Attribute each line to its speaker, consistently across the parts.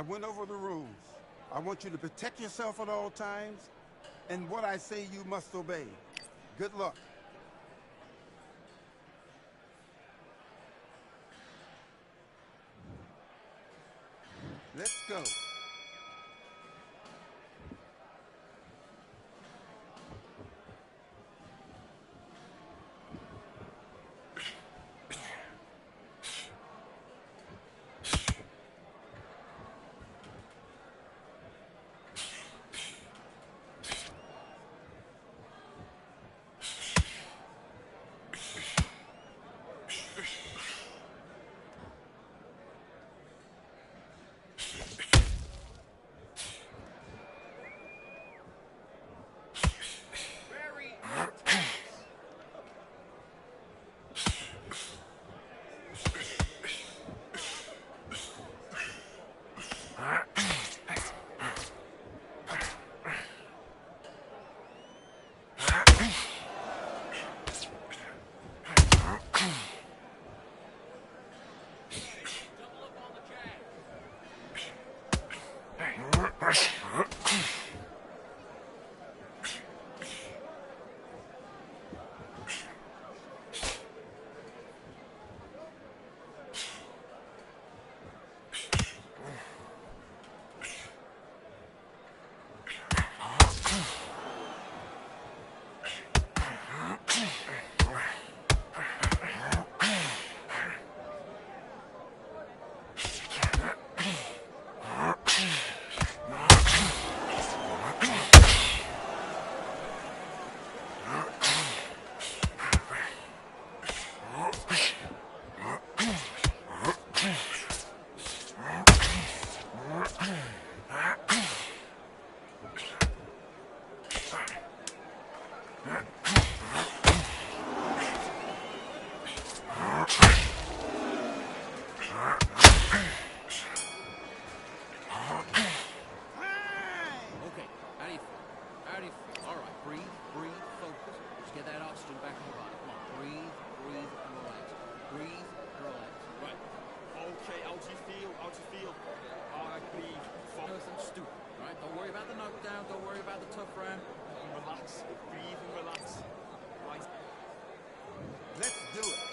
Speaker 1: I went over the rules. I want you to protect yourself at all times, and what I say you must obey. Good luck. Let's go. Let's do it.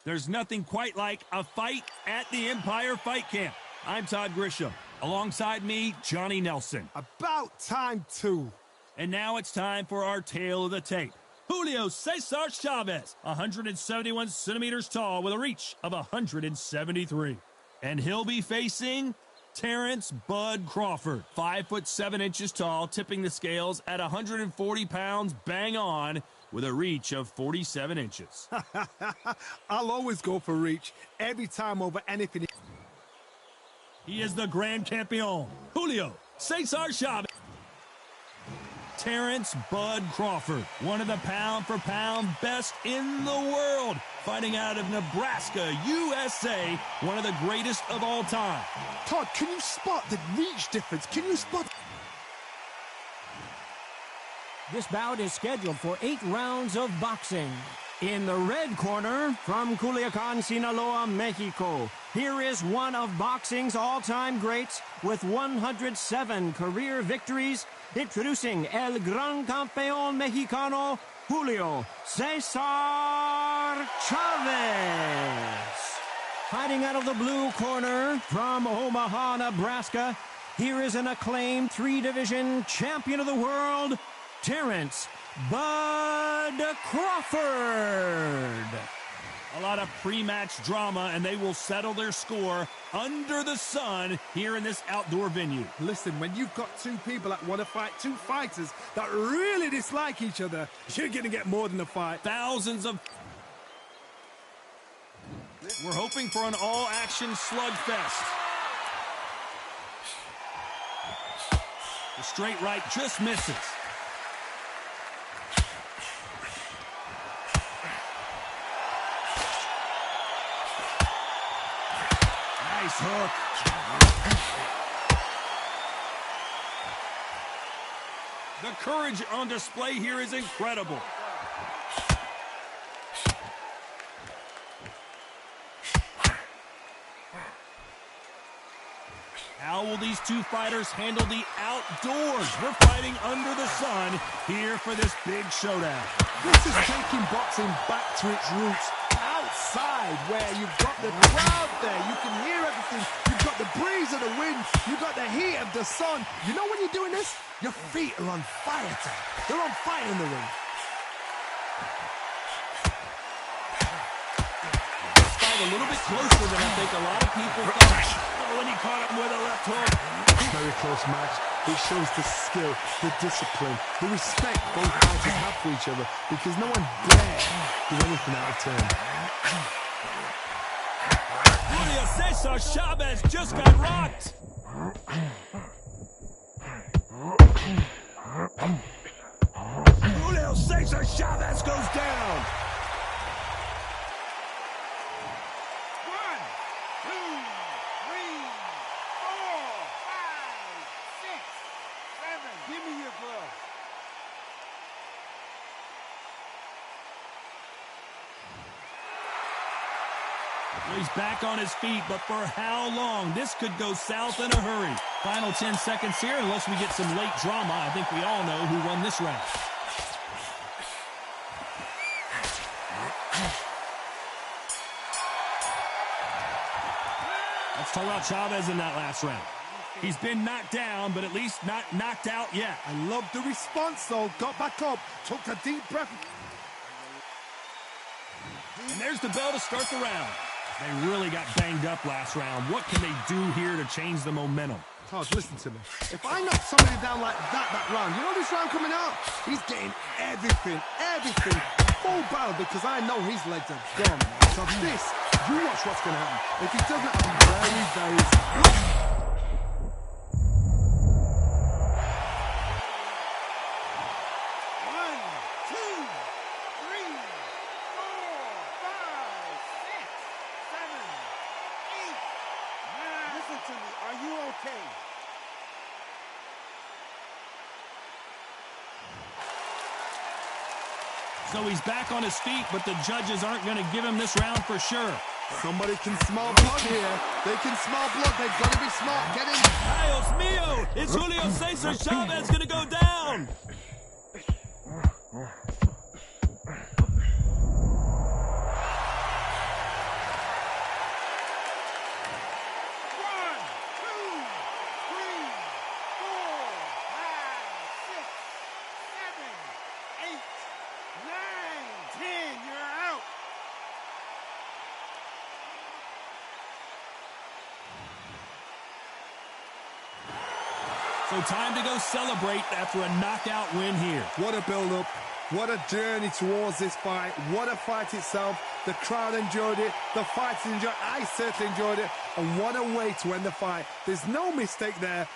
Speaker 2: There's nothing quite like a fight at the Empire Fight Camp. I'm Todd Grisham. Alongside me, Johnny Nelson.
Speaker 3: About time, too.
Speaker 2: And now it's time for our tale of the tape. Julio Cesar Chavez, 171 centimeters tall with a reach of 173. And he'll be facing Terrence Bud Crawford, 5'7" tall, tipping the scales at 140 pounds bang on with a reach of 47 inches.
Speaker 3: I'll always go for reach every time over anything.
Speaker 2: He is the Grand Campeon, Julio Cesar Chavez. Terrence Bud Crawford, one of the pound-for-pound best in the world, fighting out of Nebraska, USA, one of the greatest of all time.
Speaker 3: Todd, can you spot the reach difference? Can you spot...
Speaker 4: This bout is scheduled for 8 rounds of boxing. In the red corner, from Culiacan, Sinaloa, Mexico, here is one of boxing's all-time greats with 107 career victories, introducing El Gran Campeón Mexicano, Julio Cesar Chavez. Fighting out of the blue corner, from Omaha, Nebraska, here is an acclaimed 3-division champion of the world, Terrence Bud Crawford.
Speaker 2: A lot of pre-match drama, and they will settle their score under the sun here in this outdoor venue.
Speaker 3: Listen, when you've got two people that want to fight, two fighters that really dislike each other, you're going to get more than a fight.
Speaker 2: Thousands of... We're hoping for an all-action slugfest. The straight right just misses. Nice hook. The courage on display here is incredible. How will these two fighters handle the outdoors? We're fighting under the sun here for this big showdown.
Speaker 3: This is taking boxing back to its roots. Outside, where you've got the crowd there, you can hear everything. You've got the breeze of the wind, you've got the heat of the sun. You know when you're doing this? Your feet are on fire. They're on fire in the ring.
Speaker 2: This fight a little bit closer than I think a lot of people thought. Oh, and he caught him with a left hook.
Speaker 3: Very close match. It shows the skill, the discipline, the respect both fighters have for each other, because no one dare do anything out of turn.
Speaker 2: Julio Cesar Chavez just got rocked. Julio Cesar Chavez goes down.
Speaker 1: 1, 2, 3, 4, 5, 6, 7. Give me your glove.
Speaker 2: He's back on his feet, but for how long? This could go south in a hurry. Final 10 seconds here, unless we get some late drama. I think we all know who won this round. Let's talk about Chavez in that last round. He's been knocked down, but at least not knocked out yet.
Speaker 3: I love the response, though. Got back up, took a deep breath.
Speaker 2: And there's the bell to start the round. They really got banged up last round. What can they do here to change the momentum?
Speaker 3: Todd, listen to me. If I knock somebody down like that round, you know this round coming out? He's getting everything, full barrel, because I know his legs are gone. So this, you watch what's going to happen. If he doesn't, I'll be very, very...
Speaker 1: Are you okay?
Speaker 2: So he's back on his feet, but the judges aren't going to give him this round for sure.
Speaker 3: Somebody can smell blood here. They can smell blood. They've got to be smart. Get in.
Speaker 2: Dios mío! Is Julio Cesar Chavez going to go down? So time to go celebrate after a knockout win here.
Speaker 3: What a build-up. What a journey towards this fight. What a fight itself. The crowd enjoyed it. The fighters enjoyed it. I certainly enjoyed it. And what a way to end the fight. There's no mistake there.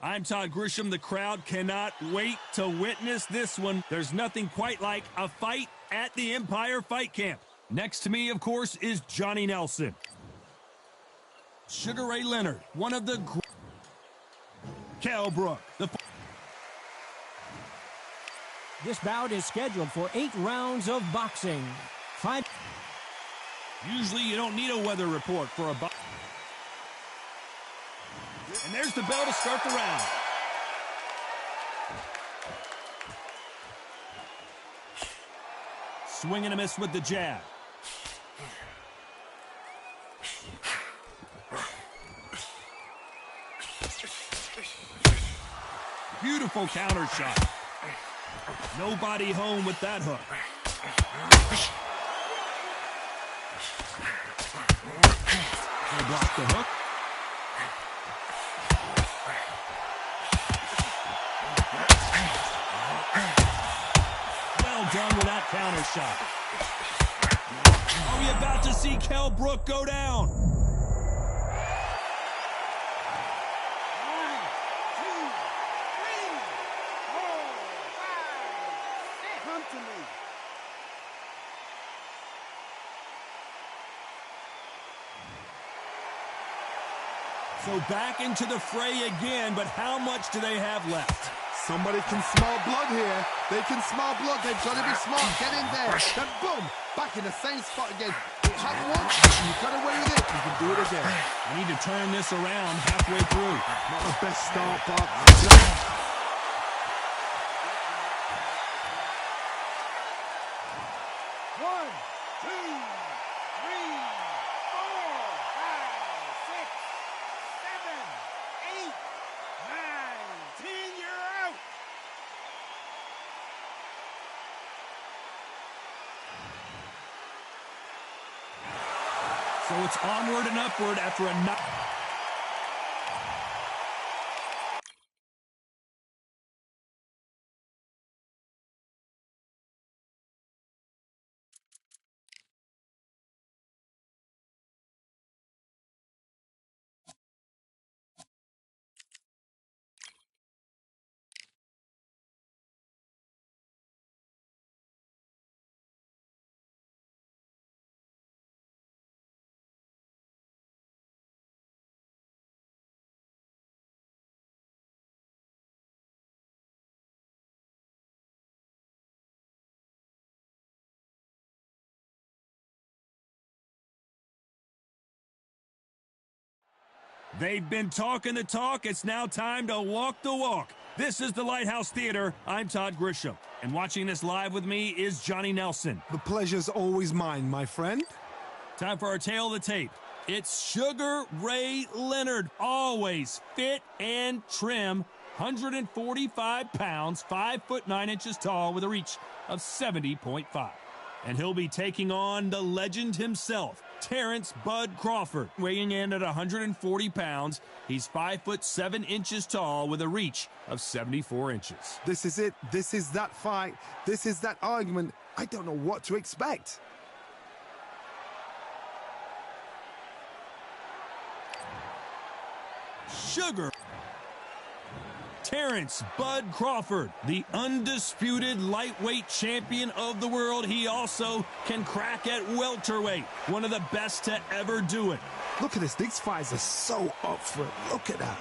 Speaker 2: I'm Todd Grisham. The crowd cannot wait to witness this one. There's nothing quite like a fight at the Empire Fight Camp. Next to me, of course, is Johnny Nelson. Sugar Ray Leonard, one of the Kell Brook.
Speaker 4: This bout is scheduled for 8 rounds of boxing.
Speaker 2: Usually you don't need a weather report for a bout. And there's the bell to start the round. Swing and a miss with the jab. Beautiful counter shot. Nobody home with that hook. They block the hook. Well done with that counter shot. Are we about to see Kell Brook go down?
Speaker 1: 1, 2, 3, 4, 5, 6. Come to me.
Speaker 2: So back into the fray again, but how much do they have left?
Speaker 3: Somebody can smell blood here. They can smell blood. They've got to be smart. Get in there. Then boom, back in the same spot again. You had once, you got away with it. You can do it again.
Speaker 2: We need to turn this around halfway through.
Speaker 3: Not the best start, but
Speaker 1: 1, 2, 3, 4, 5, 6, 7, 8, 9, 10. You're out.
Speaker 2: So it's onward and upward after a knock. They've been talking the talk. It's now time to walk the walk. This is the Lighthouse Theater. I'm Todd Grisham. And watching this live with me is Johnny Nelson.
Speaker 3: The pleasure's always mine, my friend.
Speaker 2: Time for our tale of the tape. It's Sugar Ray Leonard, always fit and trim, 145 pounds, 5'9" tall, with a reach of 70.5. And he'll be taking on the legend himself, Terrence Bud Crawford, weighing in at 140 pounds. He's 5'7" tall with a reach of 74 inches.
Speaker 3: This is it. This is that fight. This is that argument. I don't know what to expect.
Speaker 2: Sugar. Terrence Bud Crawford, the undisputed lightweight champion of the world. He also can crack at welterweight, one of the best to ever do it.
Speaker 3: Look at this. These fights are so up for it. Look at that.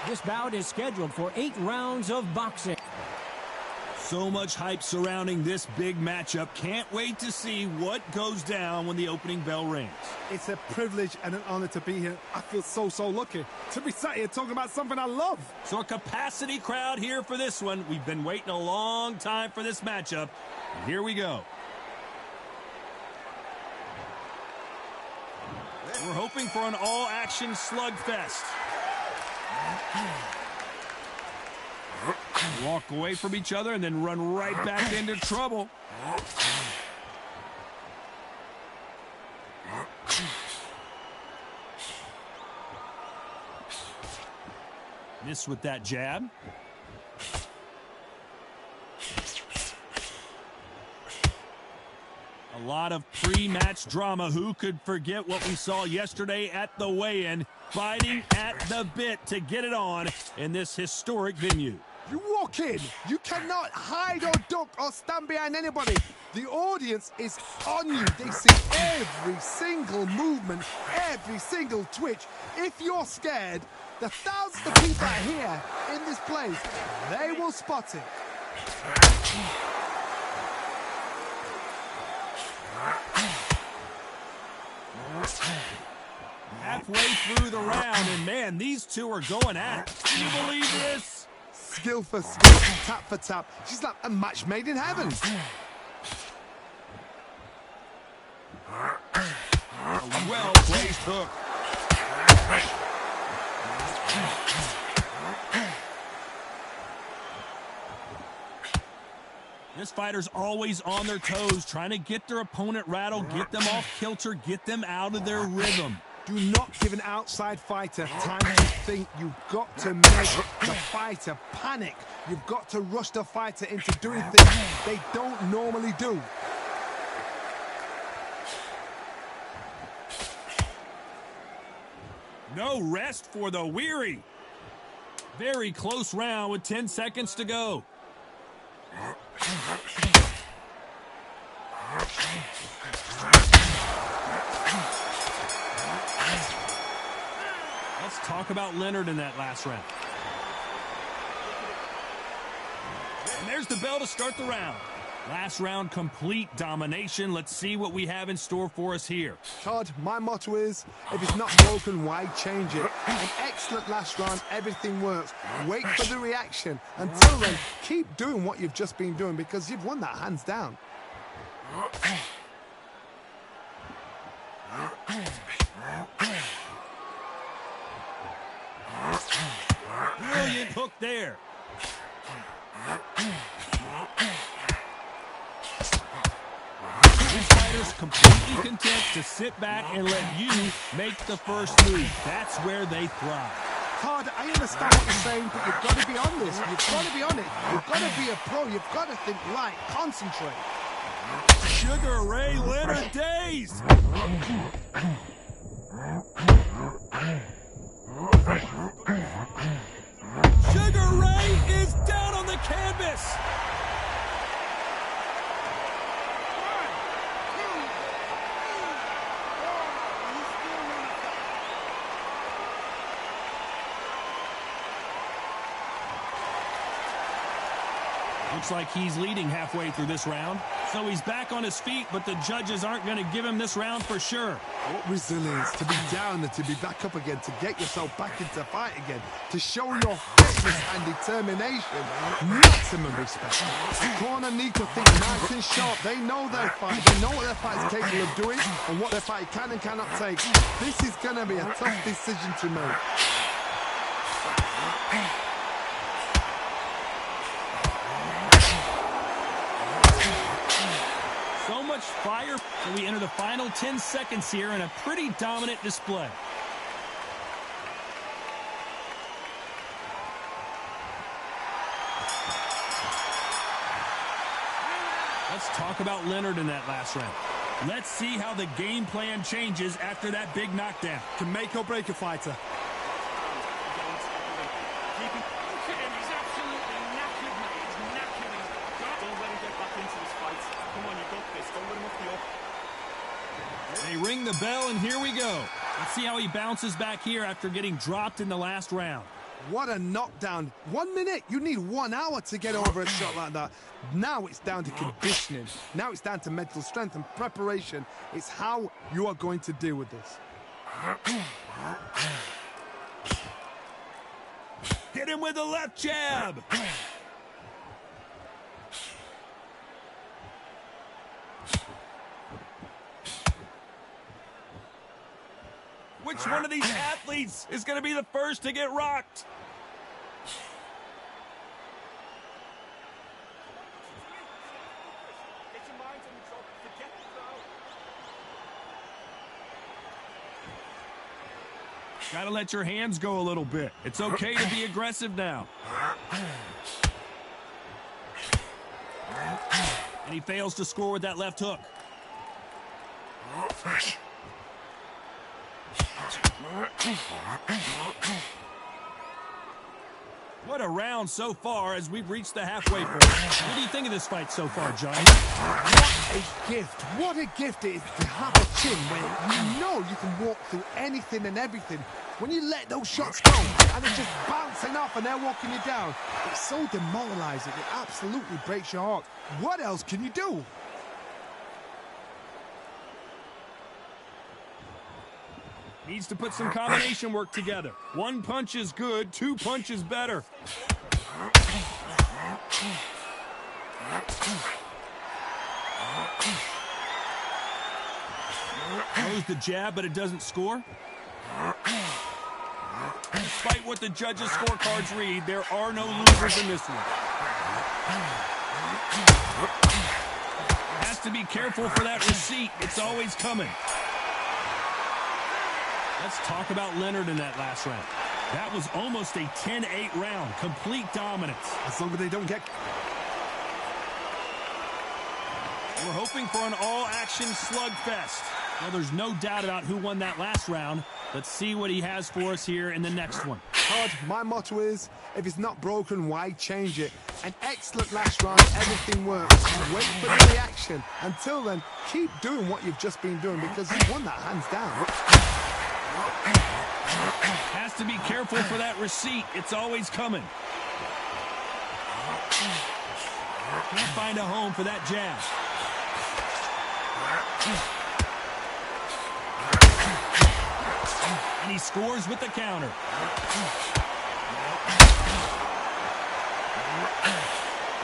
Speaker 4: This bout is scheduled for 8 rounds of boxing.
Speaker 2: So much hype surrounding this big matchup. Can't wait to see what goes down when the opening bell rings.
Speaker 3: It's a privilege and an honor to be here. I feel so lucky to be sat here talking about something I love.
Speaker 2: So a capacity crowd here for this one. We've been waiting a long time for this matchup. And here we go. We're hoping for an all-action slugfest. Walk away from each other and then run right back into trouble. Miss with that jab. A lot of pre-match drama. Who could forget what we saw yesterday at the weigh-in? Fighting at the bit to get it on in this historic venue.
Speaker 3: You walk in, you cannot hide or duck or stand behind anybody. The audience is on you. They see every single movement, every single twitch. If you're scared, the thousands of people are here in this place. They will spot it.
Speaker 2: Halfway through the round, and man, these two are going at it. Can you believe this?
Speaker 3: Skill for skill, tap for tap. She's like a match made in heaven.
Speaker 2: A well-placed hook. This fighter's always on their toes, trying to get their opponent rattled, get them off kilter, get them out of their rhythm.
Speaker 3: Do not give an outside fighter time to think. You've got to make the fighter panic. You've got to rush the fighter into doing things they don't normally do.
Speaker 2: No rest for the weary. Very close round with 10 seconds to go. Let's talk about Leonard in that last round. And there's the bell to start the round. Last round, complete domination. Let's see what we have in store for us here.
Speaker 3: Todd, my motto is, if it's not broken, why change it? An excellent last round, everything works. Wait for the reaction. Until then, keep doing what you've just been doing because you've won that hands down.
Speaker 2: Brilliant hook there. These fighters completely content to sit back and let you make the first move. That's where they thrive.
Speaker 3: Todd, I understand what you're saying, but you've got to be on this. You've got to be on it. You've got to be a pro. You've got to think light. Concentrate.
Speaker 2: Sugar Ray Leonard dazed. Sugar Ray is down on the canvas. Looks like he's leading halfway through this round. So he's back on his feet, but the judges aren't going to give him this round for sure.
Speaker 3: What resilience to be down and to be back up again, to get yourself back into fight again, to show your fitness and determination. Maximum respect. The corner need to think nice and sharp. They know their fight. They know what their fight is capable of doing and what their fight can and cannot take. This is going to be a tough decision to make.
Speaker 2: So much fire. So we enter the final 10 seconds here in a pretty dominant display. Let's talk about Leonard in that last round. Let's see how the game plan changes after that big knockdown.
Speaker 3: Can make or break a fighter.
Speaker 2: They ring the bell, and here we go. Let's see how he bounces back here after getting dropped in the last round.
Speaker 3: What a knockdown. 1 minute. You need 1 hour to get over a shot like that. Now it's down to conditioning. Now it's down to mental strength and preparation. It's how you are going to deal with this.
Speaker 2: Hit him with a left jab. Which one of these athletes is going to be the first to get rocked? Got to let your hands go a little bit. It's okay to be aggressive now. And he fails to score with that left hook. What a round so far as we've reached the halfway point. What do you think of this fight so far, Johnny?
Speaker 3: What a gift. What a gift it is to have a chin where you know you can walk through anything and everything. When you let those shots go and they're just bouncing off and they're walking you down, it's so demoralizing. It absolutely breaks your heart. What else can you do?
Speaker 2: Needs to put some combination work together. 1 punch is good, 2 punches better. Throws the jab, but it doesn't score. Despite what the judges' scorecards read, there are no losers in this one. Has to be careful for that receipt. It's always coming. Let's talk about Leonard in that last round. That was almost a 10-8 round. Complete dominance.
Speaker 3: As long as they don't get...
Speaker 2: We're hoping for an all-action slugfest. Well, there's no doubt about who won that last round. Let's see what he has for us here in the next one.
Speaker 3: Todd, my motto is, if it's not broken, why change it? An excellent last round, everything works. Wait for the reaction. Until then, keep doing what you've just been doing because you won that hands down.
Speaker 2: Has to be careful for that receipt. It's always coming. Can't find a home for that jab. And he scores with the counter.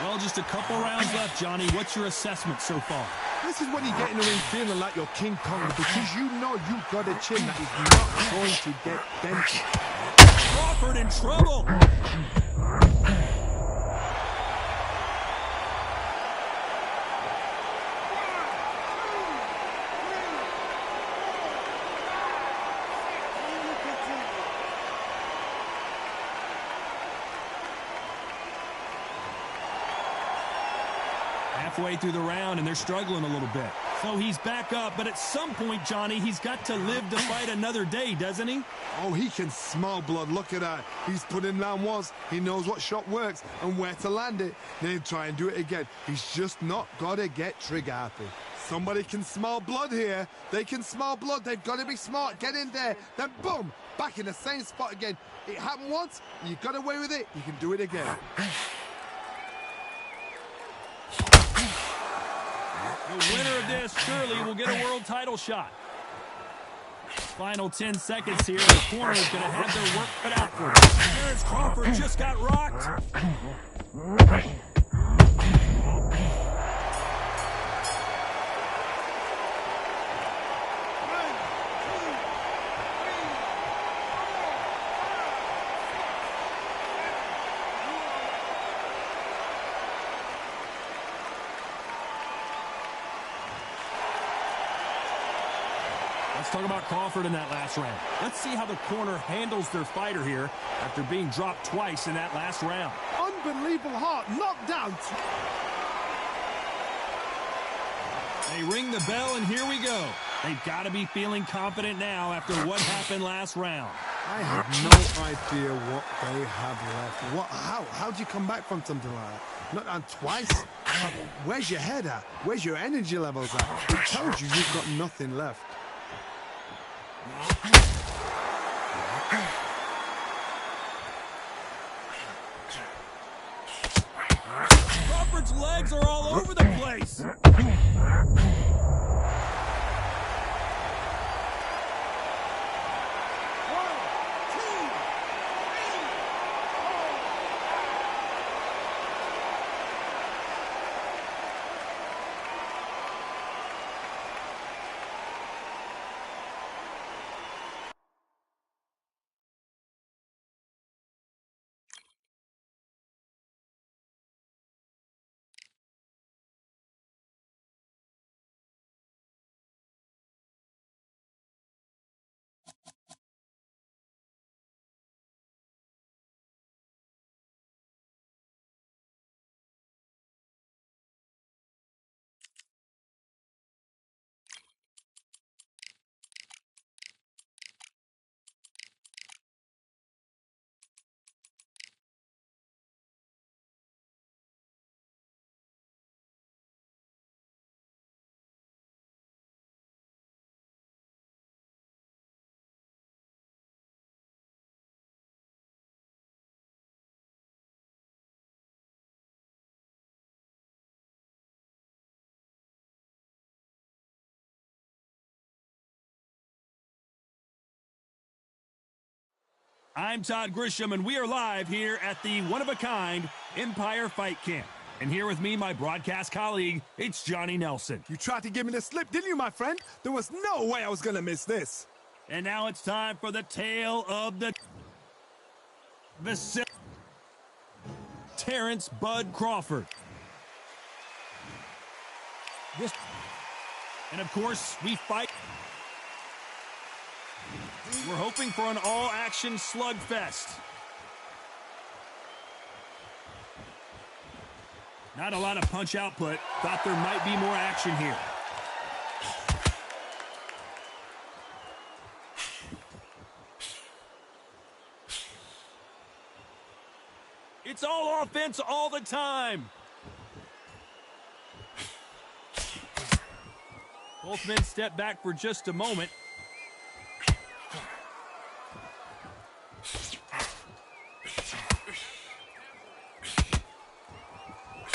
Speaker 2: Well, just a couple rounds left, Johnny. What's your assessment so far?
Speaker 3: This is when you get in the ring feeling like you're King Kong because you know you've got a chin that is not going to get dented.
Speaker 2: Crawford in trouble. Halfway through the round, and they're struggling a little bit. So he's back up, but at some point, Johnny, he's got to live to fight another day, doesn't he?
Speaker 3: Oh, he can smell blood. Look at that. He's put in round once. He knows what shot works and where to land it. Then try and do it again. He's just not got to get trigger happy. Somebody can smell blood here. They can smell blood. They've got to be smart. Get in there. Then boom, back in the same spot again. It happened once. You got away with it. You can do it again.
Speaker 2: The winner of this surely will get a world title shot. Final 10 seconds here. The corner is going to have their work cut out for them. Terrence Crawford just got rocked. Let's talk about Crawford in that last round. Let's see how the corner handles their fighter here after being dropped twice in that last round.
Speaker 3: Unbelievable heart, knocked down.
Speaker 2: They ring the bell, and here we go. They've got to be feeling confident now after what happened last round.
Speaker 3: I have no idea what they have left. How do you come back from something like that? Not down twice? Where's your head at? Where's your energy levels at? It tells you you've got nothing left.
Speaker 2: Crawford's legs are all over the place. I'm Todd Grisham, and we are live here at the one-of-a-kind Empire Fight Camp. And here with me, my broadcast colleague, it's Johnny Nelson.
Speaker 3: You tried to give me the slip, didn't you, my friend? There was no way I was going to miss this.
Speaker 2: And now it's time for the tale of the Terrence Bud Crawford. And of course, we fight. We're hoping for an all-action slugfest. Not a lot of punch output. Thought there might be more action here. It's all offense all the time. Both men step back for just a moment.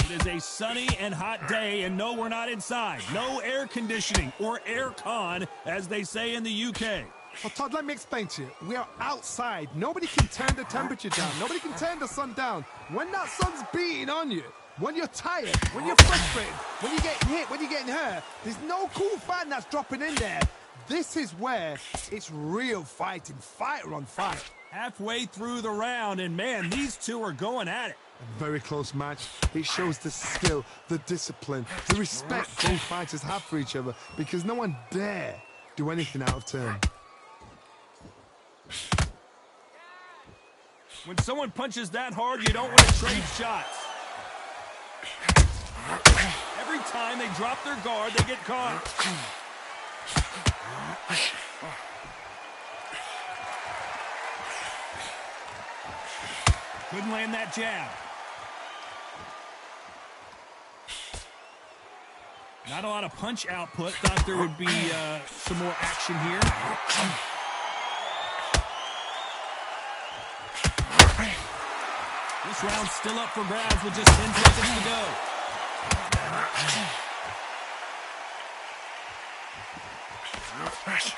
Speaker 2: It is a sunny and hot day, and no, we're not inside. No air conditioning, or air con, as they say in the UK.
Speaker 3: Well, Todd, let me explain to you. We are outside. Nobody can turn the temperature down. Nobody can turn the sun down. When that sun's beating on you, when you're tired, when you're frustrated, when you're getting hit, when you're getting hurt, there's no cool fan that's dropping in there. This is where it's real fighting, fighter on fight.
Speaker 2: Halfway through the round, and man, these two are going at it.
Speaker 3: A very close match. It shows the skill, the discipline, the respect both fighters have for each other, because no one dare do anything out of turn.
Speaker 2: When someone punches that hard, you don't want to trade shots. Every time they drop their guard, they get caught. Couldn't land that jab. Not a lot of punch output. Thought there would be some more action here. This round's still up for grabs with just 10 seconds to go. Let's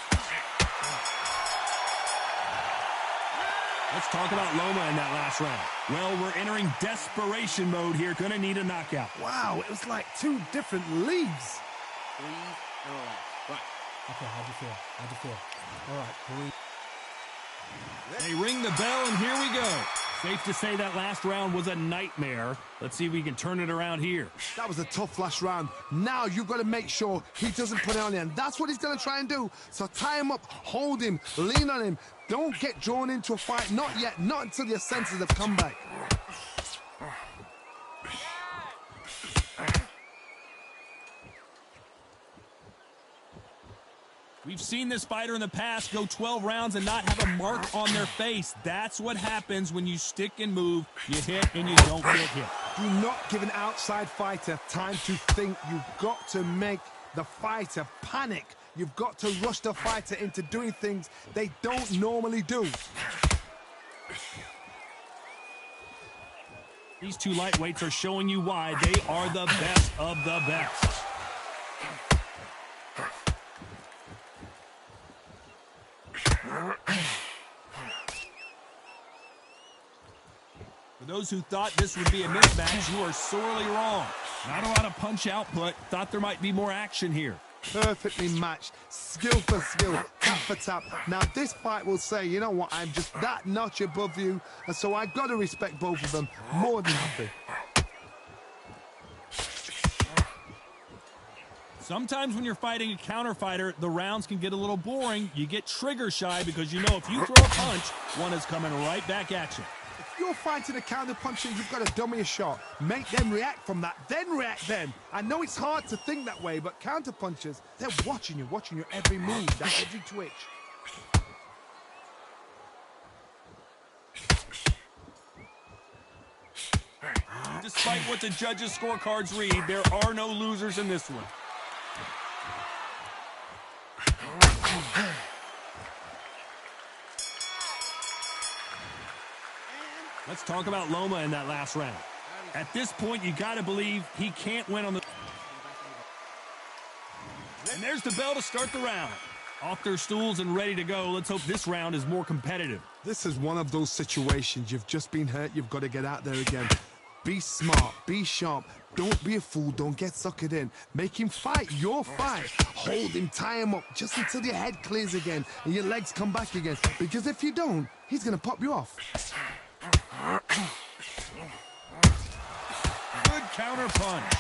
Speaker 2: talk about Loma in that last round. Well, we're entering desperation mode here. Gonna need a knockout.
Speaker 3: Wow, it was like two different leagues.
Speaker 5: Breathe and relax. Right.
Speaker 3: Okay, how'd you feel? How'd you feel? All right, breathe.
Speaker 2: They ring the bell, and here we go. Safe to say that last round was a nightmare. Let's see if we can turn it around here.
Speaker 3: That was a tough last round. Now you've got to make sure he doesn't put it on you, and that's what he's going to try and do. So tie him up, hold him, lean on him. Don't get drawn into a fight. Not yet. Not until your senses have come back.
Speaker 2: We've seen this fighter in the past go 12 rounds and not have a mark on their face. That's what happens when you stick and move. You hit and you don't get hit.
Speaker 3: Do not give an outside fighter time to think. You've got to make the fighter panic. You've got to rush the fighter into doing things they don't normally do.
Speaker 2: These two lightweights are showing you why they are the best of the best. For those who thought this would be a mismatch, you are sorely wrong. Not a lot of punch output. Thought there might be more action here.
Speaker 3: Perfectly matched, skill for skill, tap for tap. Now this fight will say, you know what, I'm just that notch above you, and so I've got to respect both of them more than happy.
Speaker 2: Sometimes when you're fighting a counter fighter, the rounds can get a little boring. You get trigger shy because you know if you throw a punch, one is coming right back at you.
Speaker 3: If you're fighting a counter puncher, you've got to dummy a shot. Make them react from that, then react then. I know it's hard to think that way, but counter punchers, they're watching your every move, that every twitch.
Speaker 2: Despite what the judges' scorecards read, there are no losers in this one. Let's talk about Loma in that last round. At this point, you got to believe he can't win on the... And there's the bell to start the round. Off their stools and ready to go. Let's hope this round is more competitive.
Speaker 3: This is one of those situations. You've just been hurt. You've got to get out there again. Be smart. Be sharp. Don't be a fool. Don't get suckered in. Make him fight your fight. Hold him. Tie him up just until your head clears again and your legs come back again. Because if you don't, he's going to pop you off.
Speaker 2: Good counter punch.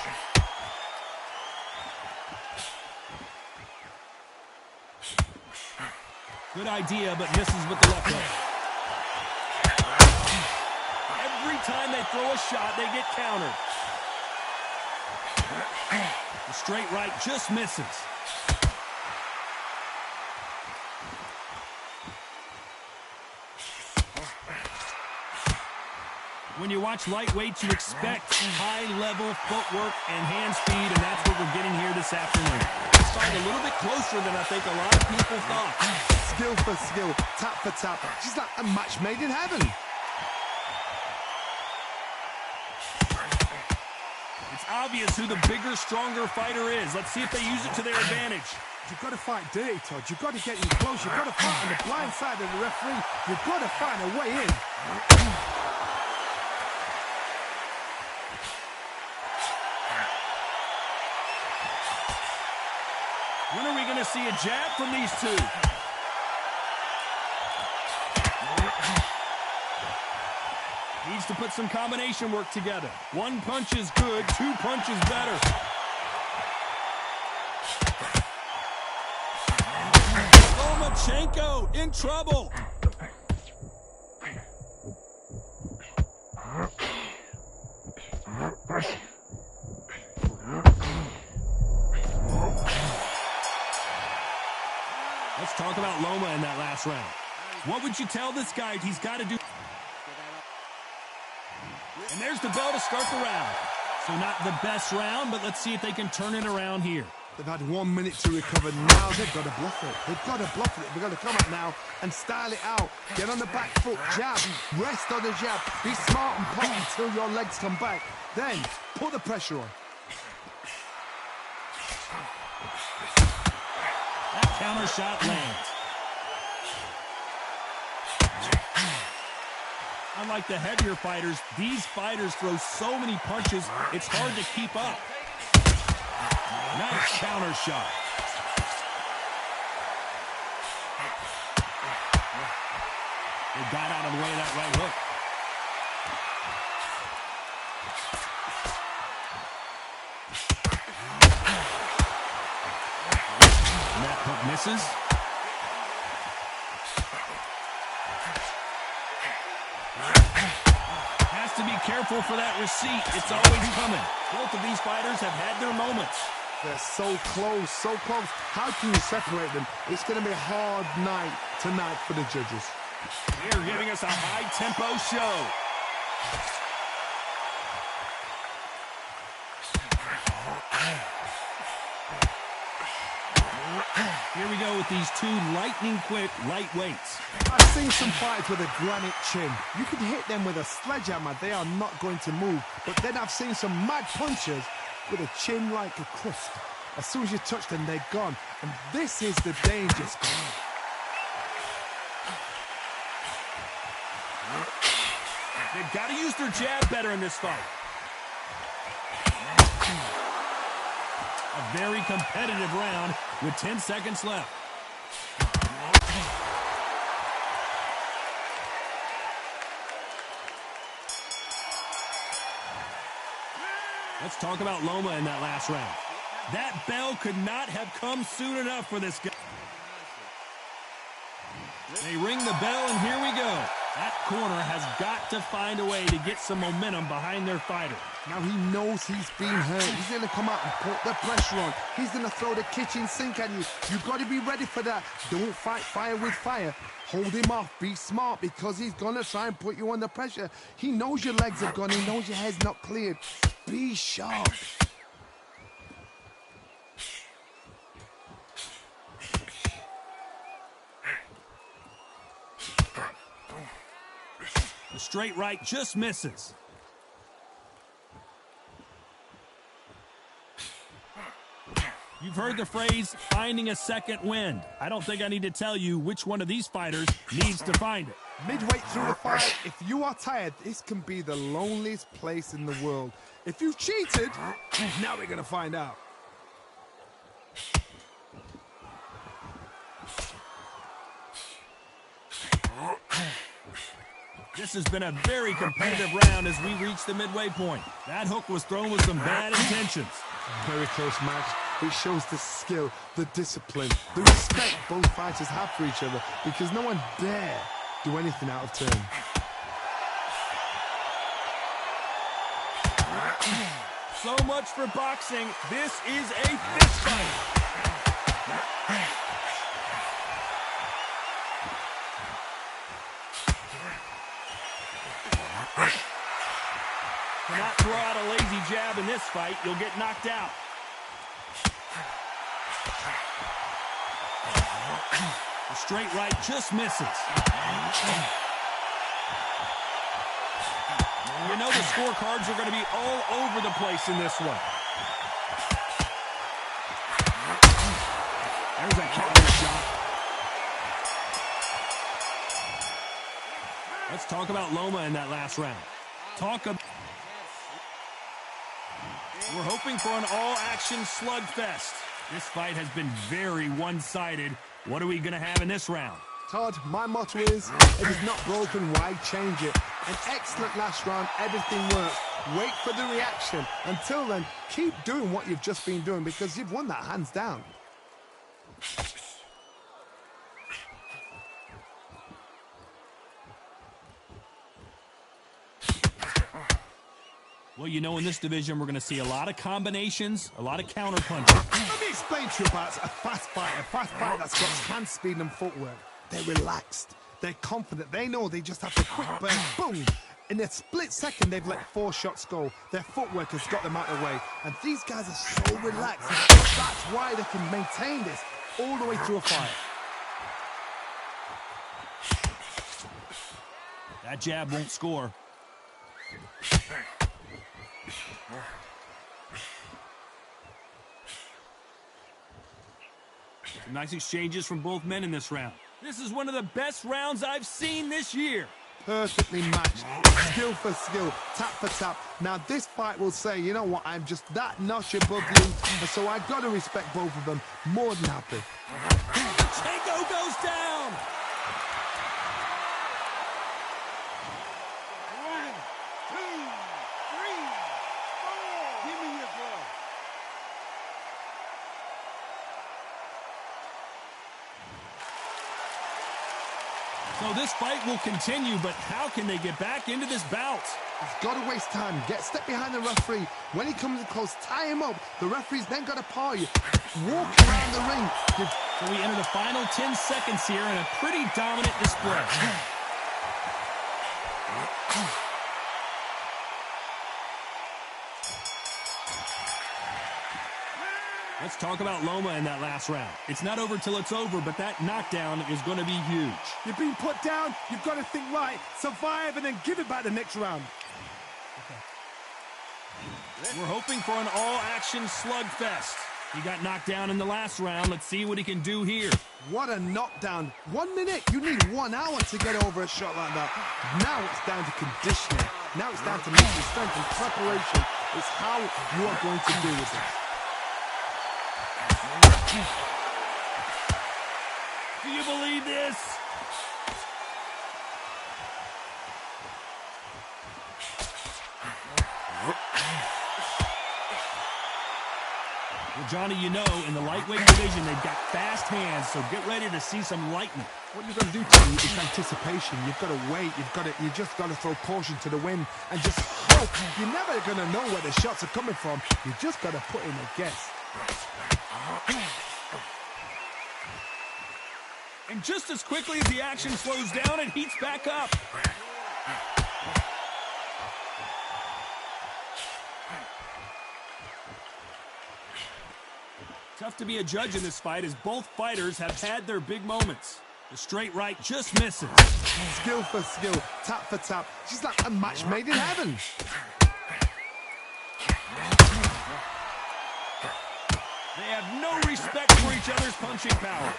Speaker 2: Good idea, but misses with the left hook. Every time they throw a shot, they get countered. The straight right just misses. When you watch lightweights, you expect high-level footwork and hand speed, and that's what we're getting here this afternoon. This fight a little bit closer than I think a lot of people thought.
Speaker 3: Skill for skill, tap for tap. She's like a match made in heaven.
Speaker 2: It's obvious who the bigger, stronger fighter is. Let's see if they use it to their advantage.
Speaker 3: You've got to fight dirty, Todd. You've got to get in close. You've got to fight on the blind side of the referee. You've got to find a way in.
Speaker 2: When are we going to see a jab from these two? Needs to put some combination work together. One punch is good, two punches better. Lomachenko in trouble. Let's talk about Loma in that last round. What would you tell this guy he's got to do? And there's the bell to start the round. So not the best round, but let's see if they can turn it around here.
Speaker 3: They've had 1 minute to recover. Now they've got to bluff it. They've got to bluff it. They've got to come up now and style it out. Get on the back foot, jab, rest on the jab. Be smart and pop until your legs come back. Then put the pressure on.
Speaker 2: That counter shot lands. Unlike the heavier fighters, these fighters throw so many punches, it's hard to keep up. Nice counter shot. They got out of the way of that right hook. And that hook misses. Has to be careful for that receipt. It's always coming. Both of these fighters have had their moments.
Speaker 3: They're so close, so close. How can you separate them? It's going to be a hard night tonight for the judges.
Speaker 2: They're giving us a high-tempo show. Here we go with these two lightning-quick lightweights.
Speaker 3: I've seen some fights with a granite chin. You can hit them with a sledgehammer. They are not going to move. But then I've seen some mad punchers with a chin like a crust. As soon as you touch them, they're gone. And this is the danger spot.
Speaker 2: They've got to use their jab better in this fight. A very competitive round with 10 seconds left. Let's talk about Loma in that last round. That bell could not have come soon enough for this guy. They ring the bell, and here we go. That corner has got to find a way to get some momentum behind their fighter.
Speaker 3: Now he knows he's been hurt. He's going to come out and put the pressure on. He's going to throw the kitchen sink at you. You've got to be ready for that. Don't fight fire with fire. Hold him off. Be smart, because he's going to try and put you under pressure. He knows your legs have gone. He knows your head's not cleared. Be sharp.
Speaker 2: The straight right just misses. You've heard the phrase, finding a second wind. I don't think I need to tell you which one of these fighters needs to find it.
Speaker 3: Midway through the fight, if you are tired, this can be the loneliest place in the world. If you've cheated, now we're going to find out.
Speaker 2: This has been a very competitive round as we reach the midway point. That hook was thrown with some bad intentions.
Speaker 3: Very close match. It shows the skill, the discipline, the respect both fighters have for each other, because no one dare do anything out of turn.
Speaker 2: So much for boxing. This is a fist fight. Cannot throw out a lazy jab in this fight. You'll get knocked out. The straight right just misses. You know the scorecards are going to be all over the place in this one. There's a counter shot. Let's talk about Loma in that last round. We're hoping for an all-action slugfest. This fight has been very one-sided. What are we going to have in this round?
Speaker 3: Todd, my motto is, if it's not broken, why change it? An excellent last round, everything works. Wait for the reaction. Until then, keep doing what you've just been doing, because you've won that hands down.
Speaker 2: Well, you know, in this division, we're going to see a lot of combinations, a lot of counter punches.
Speaker 3: Let me explain to you about a fast fighter that's got hand speed and footwork. They're relaxed. They're confident. They know they just have to quick burn. Boom! In a split second, they've let 4 shots go. Their footwork has got them out of the way. And these guys are so relaxed. That's why they can maintain this all the way through a fight.
Speaker 2: That jab won't score. Nice exchanges from both men in this round. This is one of the best rounds I've seen this year.
Speaker 3: Perfectly matched, skill for skill, tap for tap. Now this fight will say, you know what, I'm just that notch above you, and so I got to respect both of them. More than happy.
Speaker 2: Tango goes down.
Speaker 1: 1, 2, 3, 4. Give me your glove.
Speaker 2: So this fight will continue, but how can they get back into this bout?
Speaker 3: He's got to waste time. Step behind the referee. When he comes in close, tie him up. The referee's then got to paw you. Walk around the ring.
Speaker 2: So we enter the final 10 seconds here in a pretty dominant display. Let's talk about Loma in that last round. It's not over till it's over, but that knockdown is going to be huge.
Speaker 3: You've been put down. You've got to think right, survive, and then give it back the next round.
Speaker 2: We're hoping for an all-action slugfest. He got knocked down in the last round. Let's see what he can do here.
Speaker 3: What a knockdown. 1 minute. You need 1 hour to get over a shot like that. Now it's down to conditioning. Now it's down to mental strength and preparation. It's how you are going to deal with it.
Speaker 2: Do you believe this? Well, Johnny, you know, in the lightweight division, they've got fast hands, so get ready to see some lightning.
Speaker 3: What you've got to do, Tony, is anticipation. You've got to wait. You just got to throw caution to the wind and just hope. You're never going to know where the shots are coming from. You just got to put in a guess.
Speaker 2: And just as quickly as the action slows down, it heats back up. Tough to be a judge in this fight as both fighters have had their big moments. The straight right just misses.
Speaker 3: Skill for skill, tap for tap. She's like a match made in heaven.
Speaker 2: They have no respect for each other's punching power.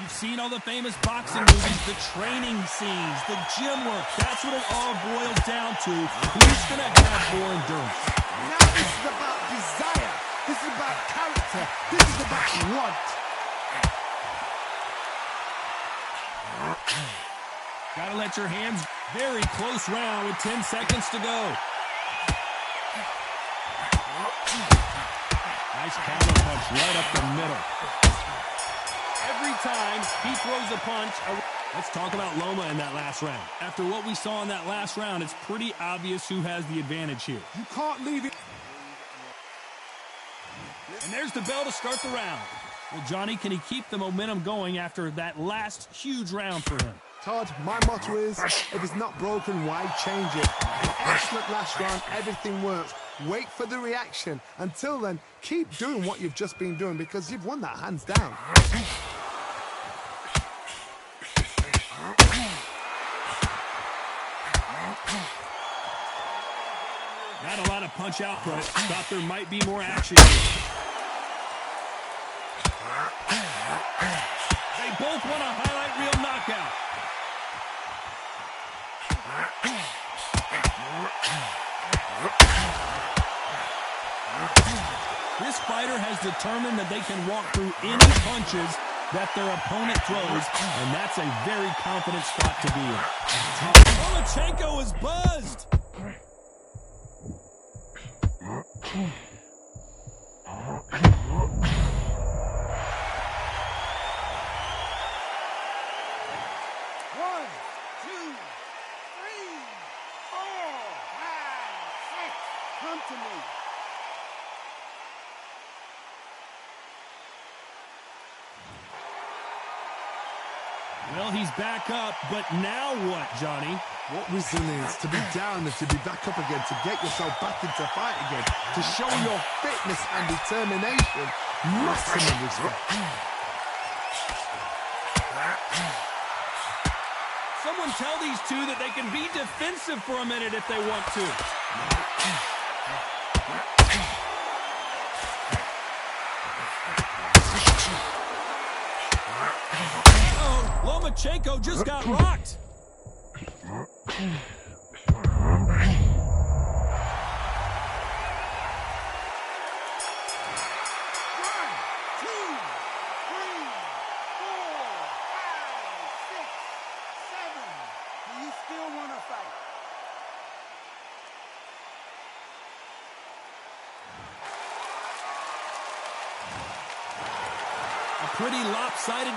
Speaker 2: You've seen all the famous boxing movies, the training scenes, the gym work. That's what it all boils down to. Who's going to have more endurance?
Speaker 3: Now this is about desire. This is about character. This is about want.
Speaker 2: Gotta let your hands. Very close round with 10 seconds to go. Nice counter punch right up the middle. Every time he throws a punch. Let's talk about Loma in that last round. After what we saw in that last round, it's pretty obvious who has the advantage here.
Speaker 3: You can't leave it.
Speaker 2: And there's the bell to start the round. Well, Johnny, can he keep the momentum going after that last huge round for him?
Speaker 3: Todd, my motto is, if it's not broken, why change it? An excellent last round, everything works. Wait for the reaction. Until then, keep doing what you've just been doing because you've won that hands down.
Speaker 2: Not a lot of punch output. Thought there might be more action here. They both want a highlight reel knockout. This fighter has determined that they can walk through any punches that their opponent throws, and that's a very confident spot to be in. Lomachenko is buzzed.
Speaker 1: Come to me.
Speaker 2: Well, he's back up, but now what, Johnny?
Speaker 3: What resilience to be down and to be back up again, to get yourself back into fight again, to show your fitness and determination. Maximum respect.
Speaker 2: Someone tell these two that they can be defensive for a minute if they want to. Oh, Lomachenko just got rocked. Pretty lopsided.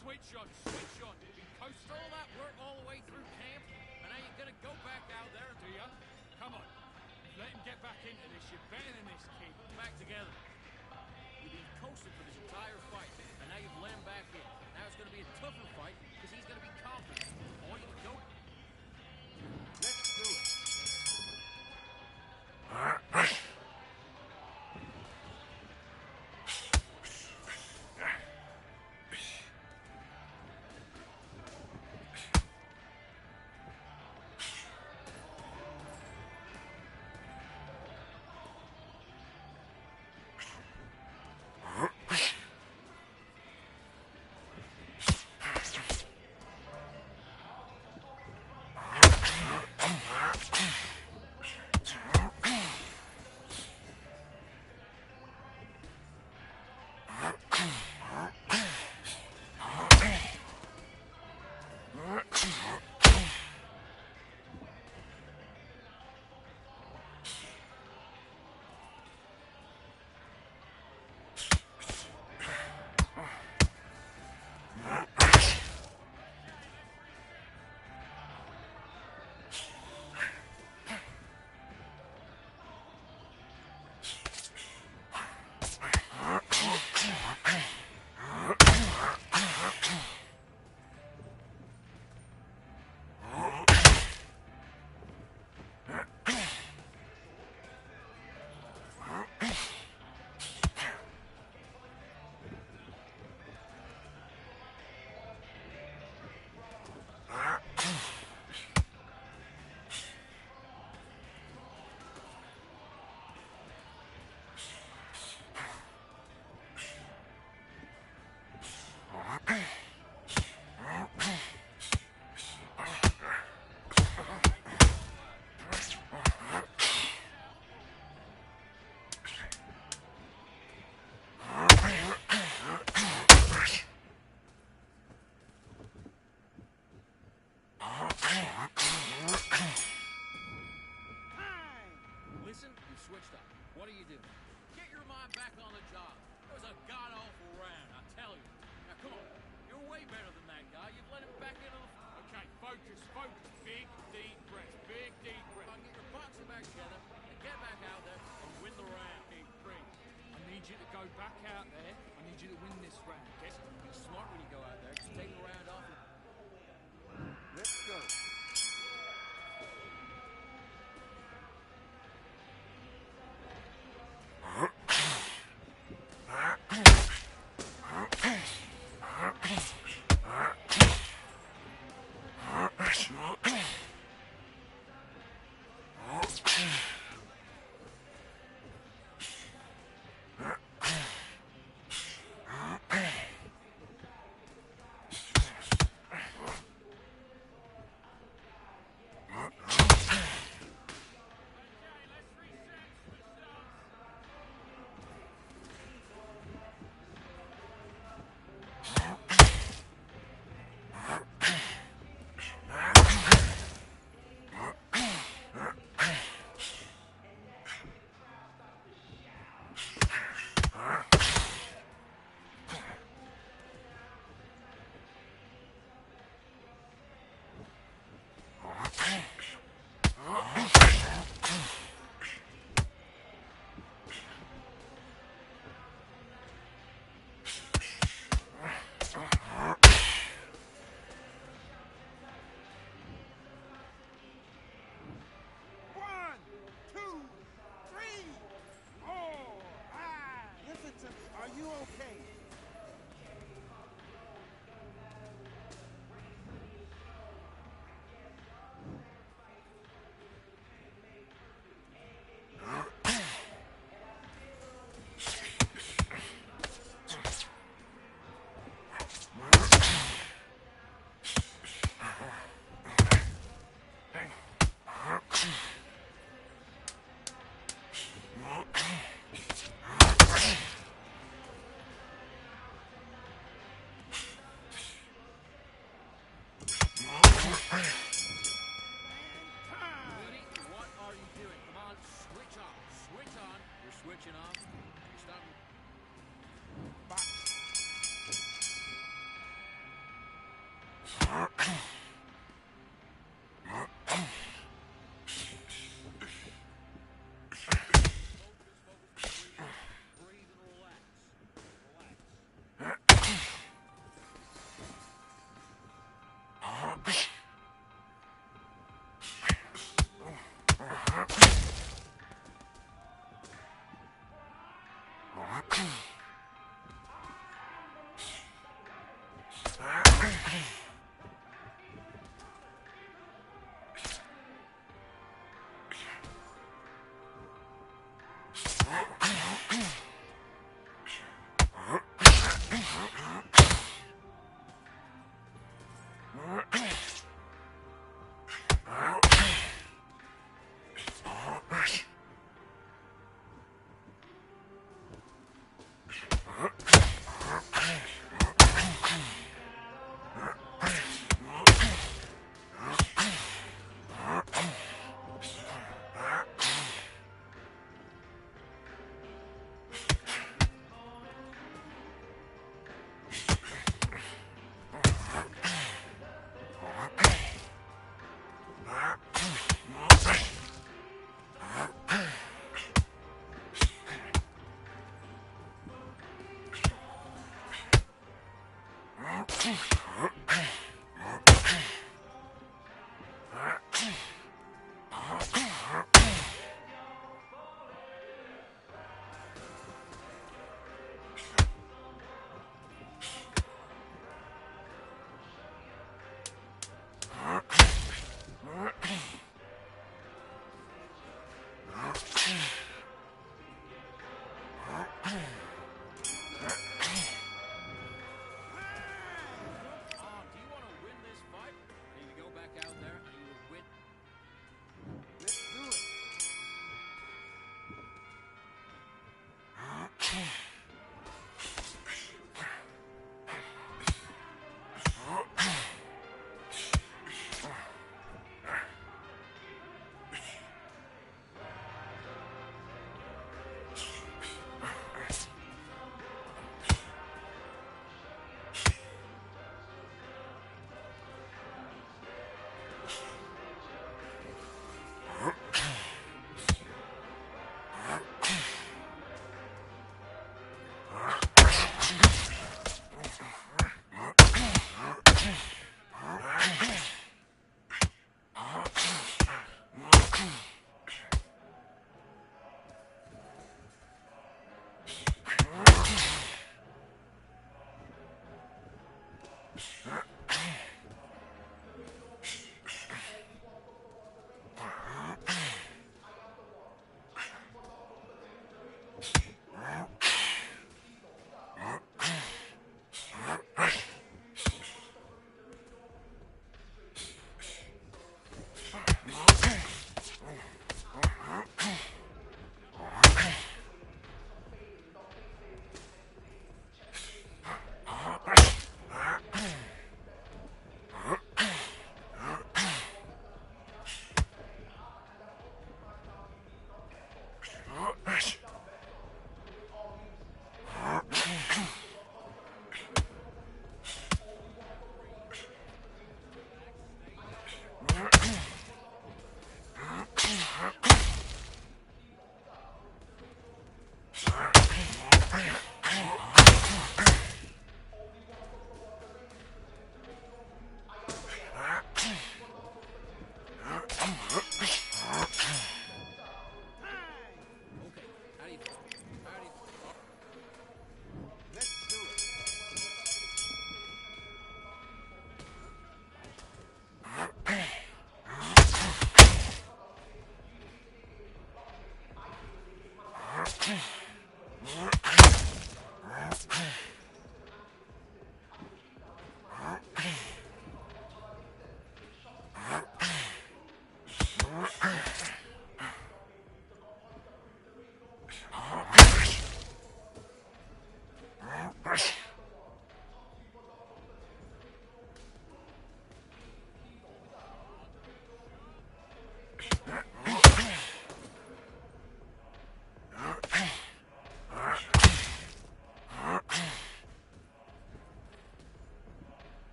Speaker 6: Switch on. We coasted all that work all the way through camp, and Now you're going to go back out there, do you? Come on. Let him get back into this. You're better than this, kid. Back together. You've been coasting for this entire fight, and now you've let him back in. Now it's going to be a tougher fight because he's going to be confident. I want you to go. Let's do it.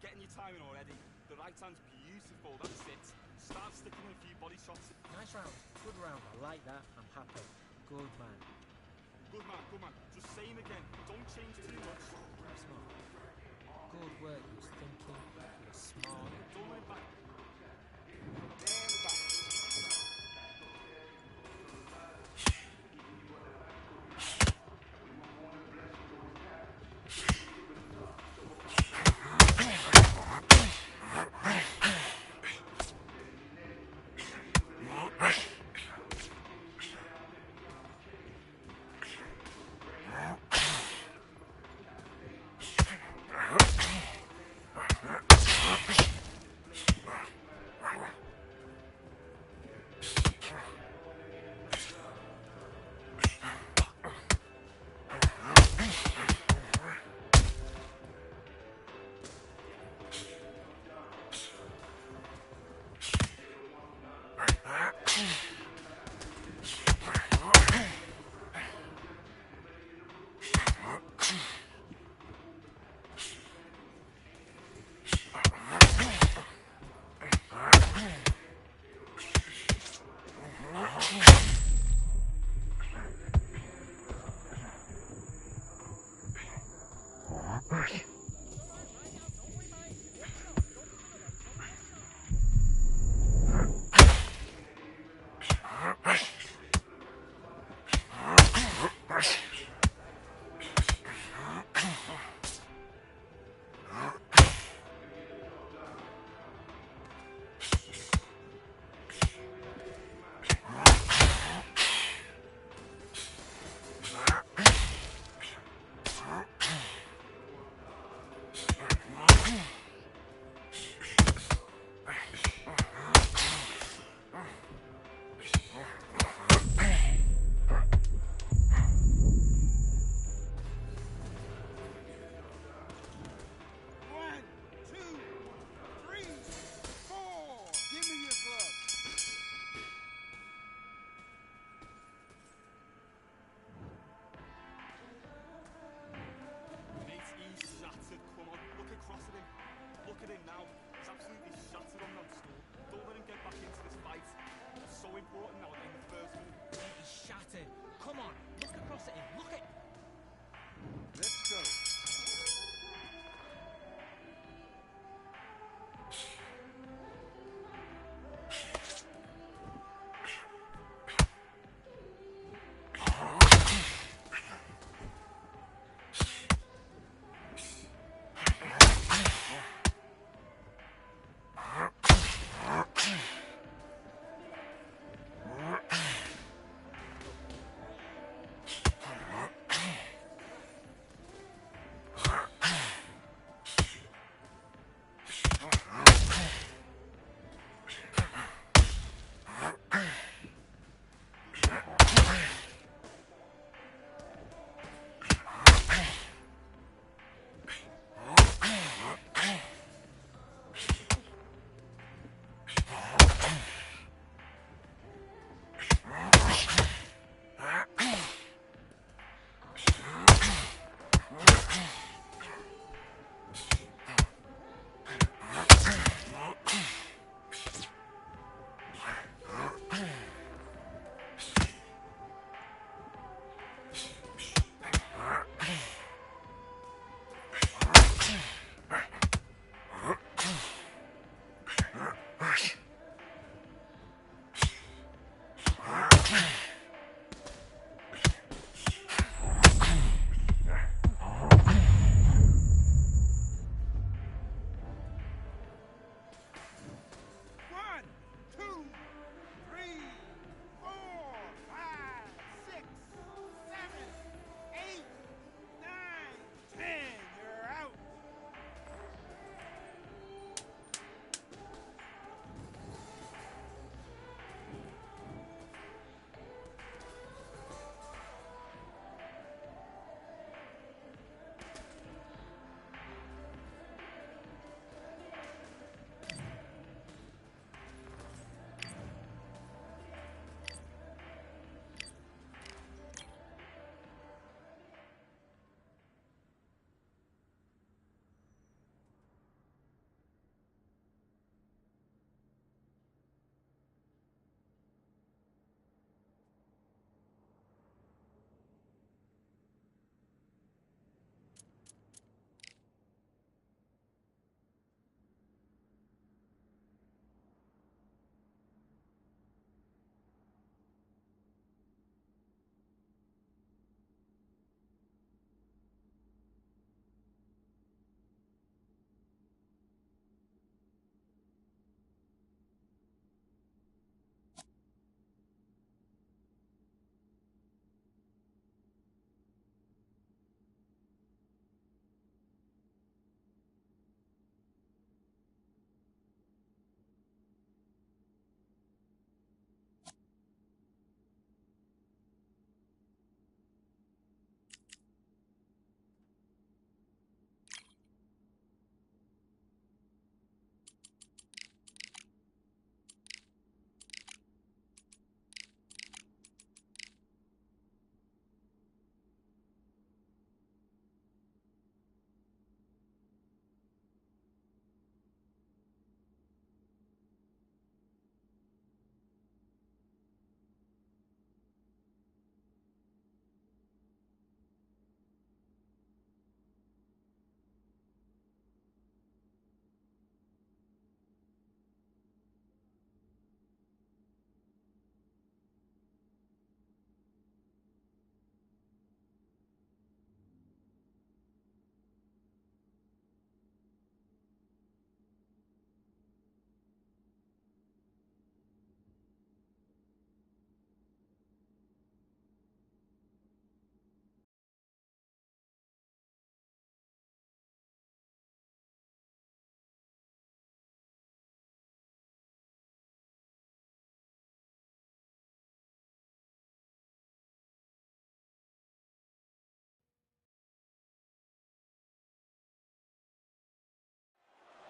Speaker 6: Getting your timing already. The right hand's beautiful, that's it. Start sticking with a few body shots.
Speaker 5: Nice round. Good round. I like that. I'm happy. Good man.
Speaker 6: Good man, good man. Just same again. Don't change too much.
Speaker 5: Smart. Good work. He was thinking. He was smart.
Speaker 6: Don't let him back.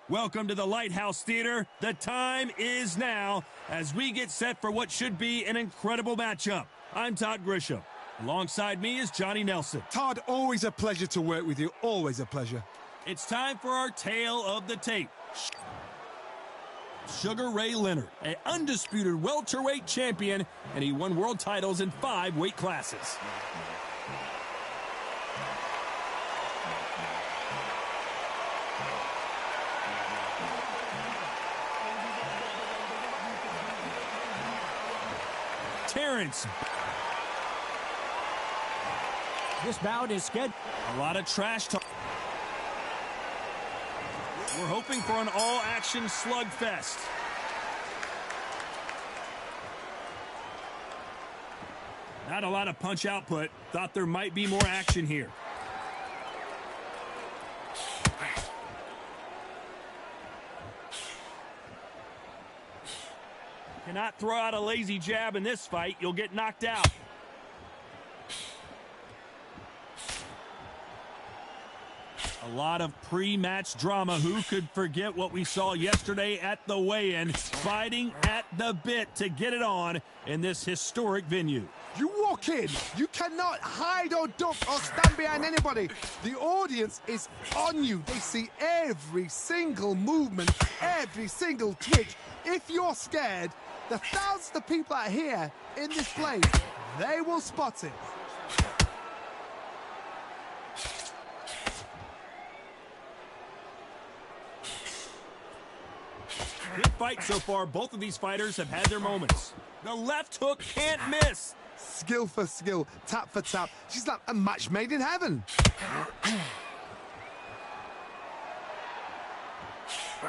Speaker 2: Welcome to the Lighthouse Theater. The time is now as we get set for what should be an incredible matchup. I'm Todd Grisham. Alongside me is Johnny Nelson.
Speaker 3: Todd, always a pleasure to work with you. Always a pleasure.
Speaker 2: It's time for our tale of the tape. Sugar Ray Leonard, an undisputed welterweight champion, and he won world titles in 5 weight classes. Terrence.
Speaker 4: This bout is scheduled.
Speaker 2: A lot of trash talk. We're hoping for an all-action slugfest. Not a lot of punch output. Thought there might be more action here. Cannot throw out a lazy jab in this fight. You'll get knocked out. A lot of pre-match drama. Who could forget what we saw yesterday at the weigh-in? Fighting at the bit to get it on in this historic venue.
Speaker 3: You walk in, you cannot hide or duck or stand behind anybody. The audience is on you. They see every single movement, every single twitch. If you're scared, the thousands of people out here in this place, they will spot it.
Speaker 2: Good fight so far. Both of these fighters have had their moments. The left hook can't miss.
Speaker 3: Skill for skill, tap for tap. She's like a match made in heaven.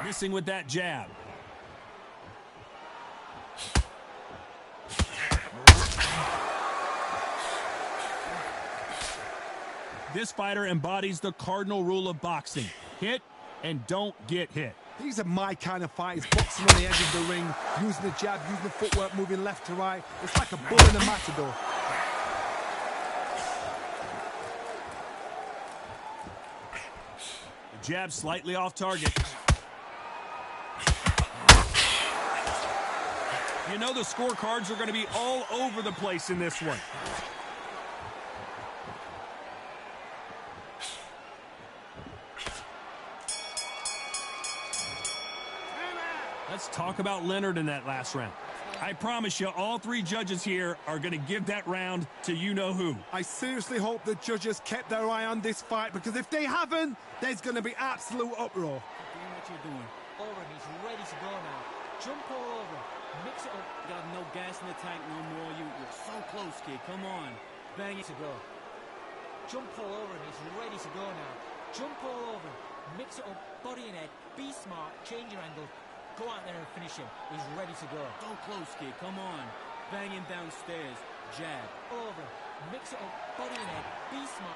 Speaker 2: Missing with that jab. This fighter embodies the cardinal rule of boxing. Hit and don't get hit.
Speaker 3: These are my kind of fighters, boxing on the edge of the ring, using the jab, using the footwork, moving left to right. It's like a bull in a matador.
Speaker 2: The jab slightly off target. You know the scorecards are going to be all over the place in this one. Let's talk about Leonard in that last round. I promise you, all 3 judges here are going to give that round to you-know-who.
Speaker 3: I seriously hope the judges kept their eye on this fight, because if they haven't, there's going to be absolute uproar.
Speaker 5: Doing what you're doing. Over, he's ready to go now. Jump all over. Mix it up. You got no gas in the tank no more. You're so close, kid. Come on. Bang it to go. Jump all over him. He's ready to go now. Jump all over. Mix it up. Body and head. Be smart. Change your angle. Go out there and finish him. He's ready to go. So close, kid. Come on. Bang him downstairs. Jab. Over. Mix it up. Body and head. Be smart.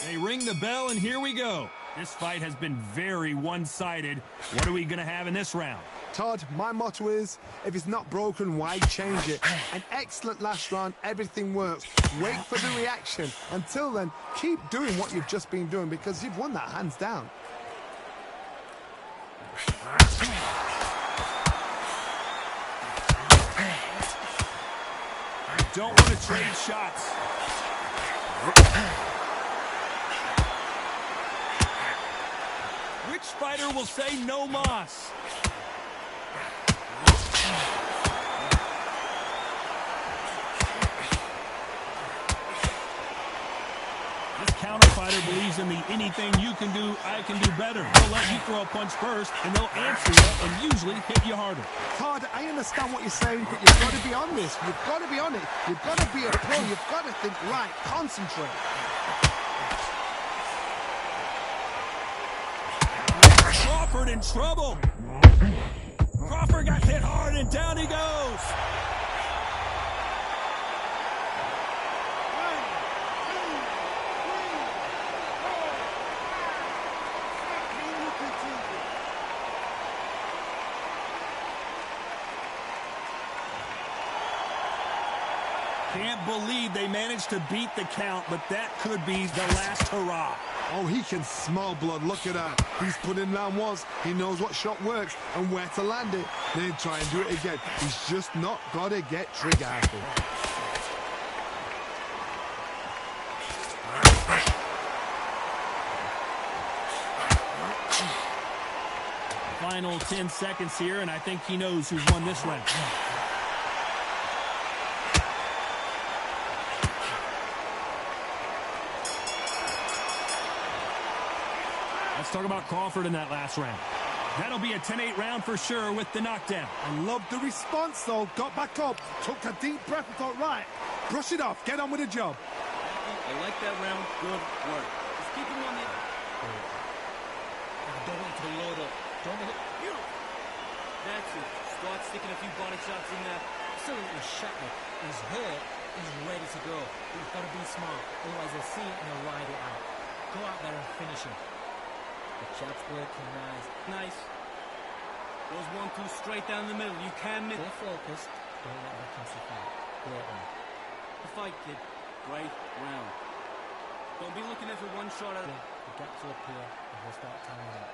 Speaker 2: They ring the bell, and here we go. This fight has been very one-sided. What are we going to have in this round?
Speaker 3: Todd, my motto is, if it's not broken, why change it? An excellent last round. Everything works. Wait for the reaction. Until then, keep doing what you've just been doing, because you've won that hands down.
Speaker 2: Don't want to trade shots. Which fighter will say no mas? This counter fighter believes in the anything you can do, I can do better. They'll let you throw a punch first, and they'll answer you and usually hit you harder.
Speaker 3: Todd, I understand what you're saying, but you've got to be on this. You've got to be on it. You've got to be a pro. You've got to think right. Concentrate.
Speaker 2: Crawford in trouble. Crawford got hit hard, and down he goes. Can't believe they managed to beat the count, but that could be the last hurrah.
Speaker 3: Oh, he can smell blood. Look at that. He's put in round once. He knows what shot works and where to land it. Then try and do it again. He's just not got to get trigger happy.
Speaker 2: Final 10 seconds here, and I think he knows who's won this round. Let's talk about Crawford in that last round. That'll be a 10-8 round for sure with the knockdown.
Speaker 3: I love the response, though. Got back up, took a deep breath and thought, right, brush it off, get on with the job.
Speaker 5: I like that round. Good work. Just keep him on the... Don't want to load up. Don't hit. That's it. Start sticking a few body shots in there.
Speaker 4: Absolutely shattered. He's hurt. He's ready to go. But you've got to be smart. Otherwise, they'll see it and they'll ride it out. Go out there and finish him. The jab's working nice.
Speaker 5: Nice. Goes 1-2 straight down the middle. You can miss.
Speaker 4: Stay focused. Don't let him come so far. Great one.
Speaker 5: The fight, kid. Great round. Don't be looking at for one shot at it.
Speaker 4: The gaps will appear and he'll start tying up.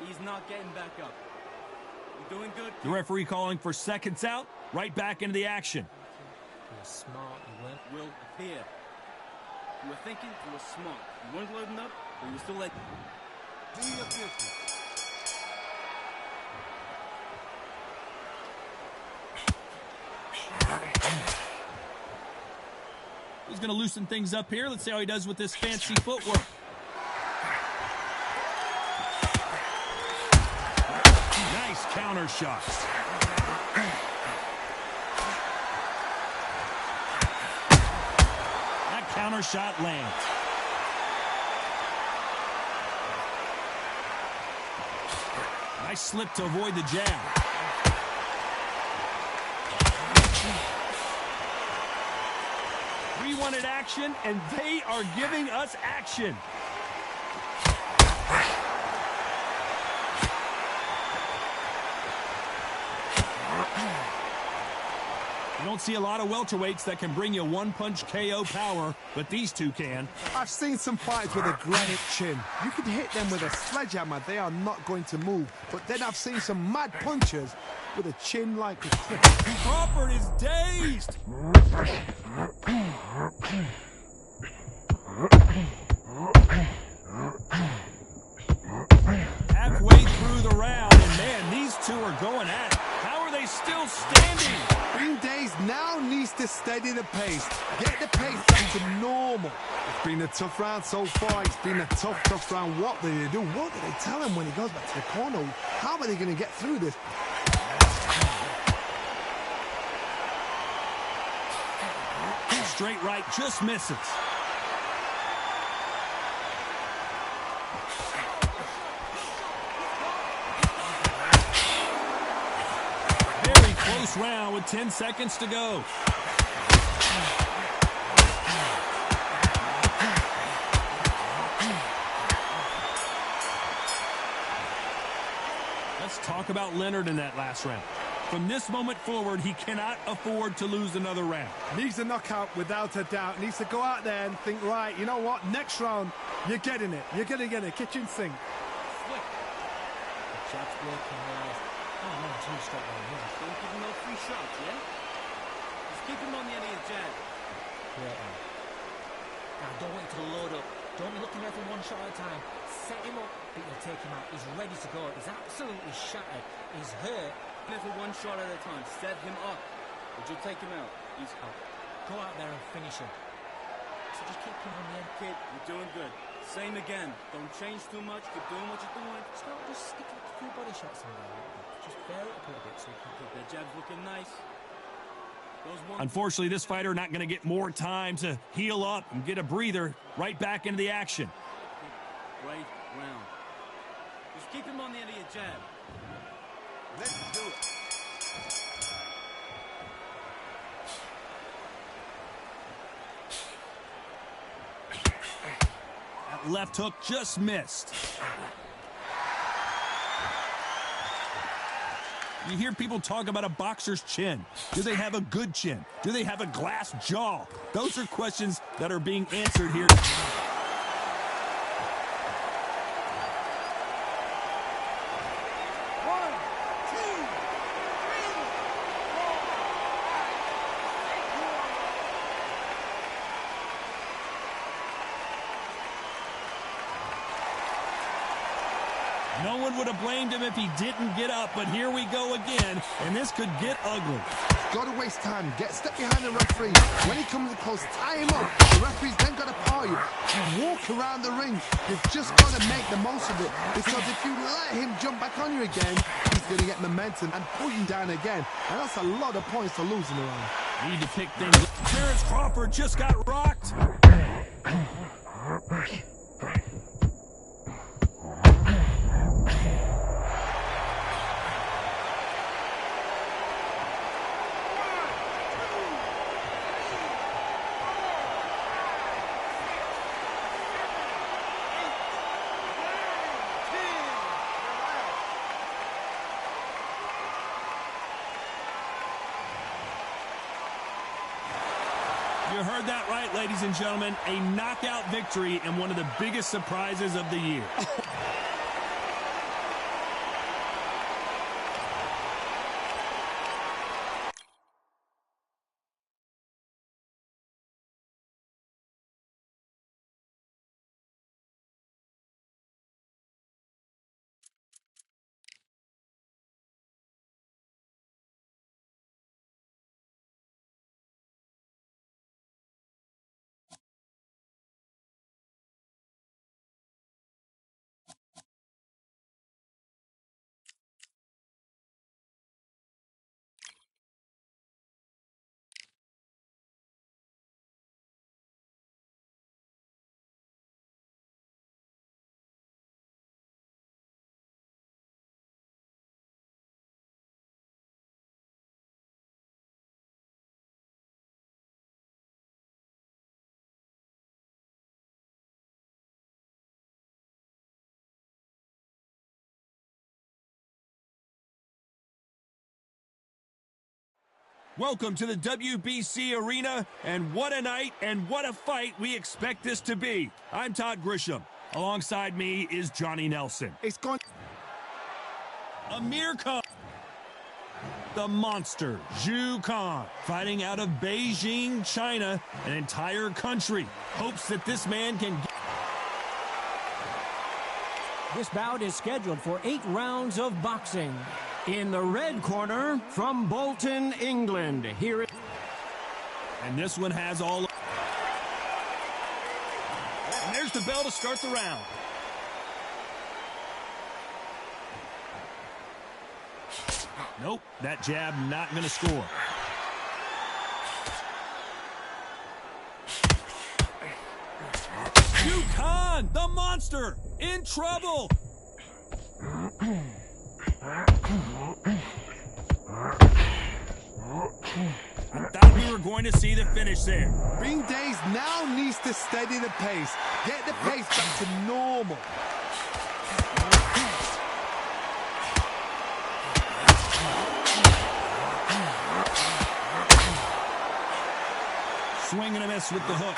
Speaker 5: He's not getting back up. You're doing good.
Speaker 2: The referee calling for seconds out. Right back into the action.
Speaker 4: You were smart. You weren't.
Speaker 5: Will appear. You were thinking. You were smart. You weren't loading up, but you were still like.
Speaker 1: Do your business.
Speaker 2: He's going to loosen things up here. Let's see how he does with this fancy footwork. Nice counter shots. That counter shot lands. Nice slip to avoid the jab. We wanted action, and they are giving us action. You don't see a lot of welterweights that can bring you one-punch KO power, but these two can.
Speaker 3: I've seen some fighters with a granite chin. You can hit them with a sledgehammer, they are not going to move. But then I've seen some mad punchers with a chin like a cliff.
Speaker 2: Crawford is dazed. Halfway through the round, and man, these two are going at it. How are they still standing?
Speaker 3: Being dazed now needs to steady the pace. Get the pace back to normal. It's been a tough round so far. It's been a tough round. What do they do? What do they tell him when he goes back to the corner? How are they going to get through this?
Speaker 2: Straight right just misses. Very close round with 10 seconds to go. Let's talk about Leonard in that last round. From this moment forward, he cannot afford to lose another round.
Speaker 3: Needs a knockout without a doubt. Needs to go out there and think, right, you know what? Next round, you're getting it. You're going to get a kitchen sink.
Speaker 4: The jab's working nice. Oh, no, two straight on him.
Speaker 5: Don't give him no free shots, yeah? Just keep him on the end of your jab.
Speaker 4: Great one. Now, don't wait to load up. Don't be looking there for one shot at a time. Set him up, but you'll take him out. He's ready to go. He's absolutely shattered. He's hurt.
Speaker 5: For one shot at a time. Set him up. Would you take him out? He's out.
Speaker 4: Go out there and finish him. So just keep him on the end.
Speaker 5: Kid, you're doing good. Same again. Don't change too much. Keep doing what you're doing.
Speaker 4: Just stick a few body shots in there. Just vary it up a little bit so you can
Speaker 5: keep the jabs looking nice.
Speaker 2: Unfortunately, this fighter not going to get more time to heal up and get a breather. Right back into the action.
Speaker 5: Great round. Just keep him on the end of your jab.
Speaker 1: Let's do it.
Speaker 2: That left hook just missed. You hear people talk about a boxer's chin. Do they have a good chin? Do they have a glass jaw? Those are questions that are being answered here. No one would have blamed him if he didn't get up, but here we go again, and this could get ugly.
Speaker 3: Got to waste time. Step behind the referee. When he comes close, tie him up. The referee's then got to paw you. Walk around the ring. You've just got to make the most of it, because if you let him jump back on you again, he's going to get momentum and pull you down again, and that's a lot of points to lose in the round.
Speaker 2: Need to pick things up. Terrence Crawford just got rocked. You heard that right, ladies and gentlemen. A knockout victory and one of the biggest surprises of the year. Welcome to the WBC arena, and what a night and what a fight we expect this to be. I'm Todd Grisham. Alongside me is Johnny Nelson.
Speaker 3: It's gone.
Speaker 2: Amir Khan. The monster, Zhu Khan, fighting out of Beijing, China, an entire country. Hopes that this man can get...
Speaker 4: This bout is scheduled for 8 rounds of boxing. In the red corner, from Bolton, England, here it...
Speaker 2: And this one has all... And there's the bell to start the round. Nope, that jab not going to score. Zhu Khan, the monster, in trouble. I thought we were going to see the finish there.
Speaker 3: Ring Days now needs to steady the pace. Get the pace back to normal.
Speaker 2: Swing and a miss with the hook.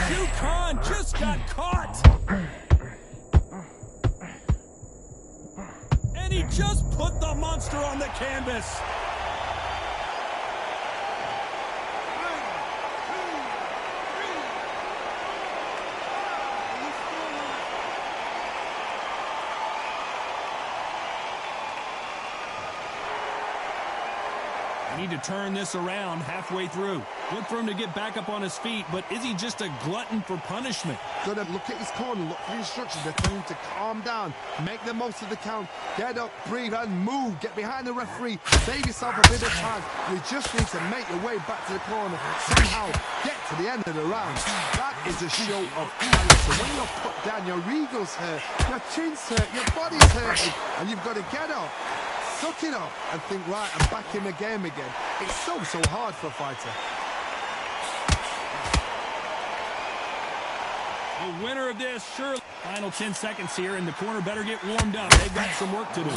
Speaker 2: Zhu Khan just got caught. And he just put the monster on the canvas. Need to turn this around halfway through. Look for him to get back up on his feet, but is he just a glutton for punishment?
Speaker 3: Got to look at his corner, look for the instructions. They're telling him to calm down, make the most of the count, get up, breathe, and move. Get behind the referee, save yourself a bit of time. You just need to make your way back to the corner. Somehow get to the end of the round. That is a show of character. When you're put down, your ego's hurt, your chin's hurt, your body's hurting, and you've got to get up. Suck it up and think, right, I'm back in the game again. It's so hard for a fighter.
Speaker 2: The winner of this, sure. Final 10 seconds here, and the corner better get warmed up. They've got some work to do.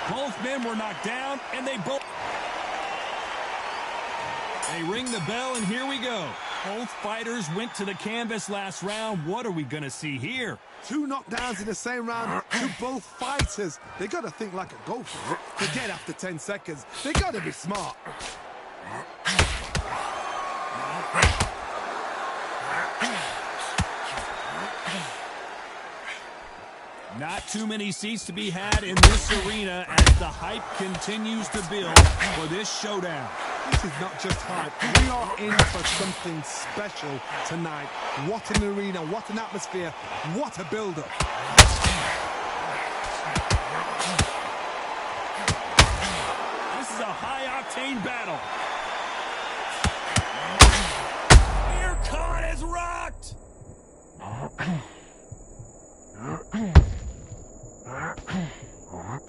Speaker 2: Both men were knocked down, and they both... They ring the bell, and here we go. Both fighters went to the canvas last round. What are we going to see here?
Speaker 3: 2 knockdowns in the same round to both fighters. They got to think like a gopher. Forget after 10 seconds. They got to be smart.
Speaker 2: Not too many seats to be had in this arena as the hype continues to build for this showdown.
Speaker 3: This is not just hype. We are in for something special tonight. What an arena, what an atmosphere, what a build-up.
Speaker 2: This is a high-octane battle. Amir Khan is rocked.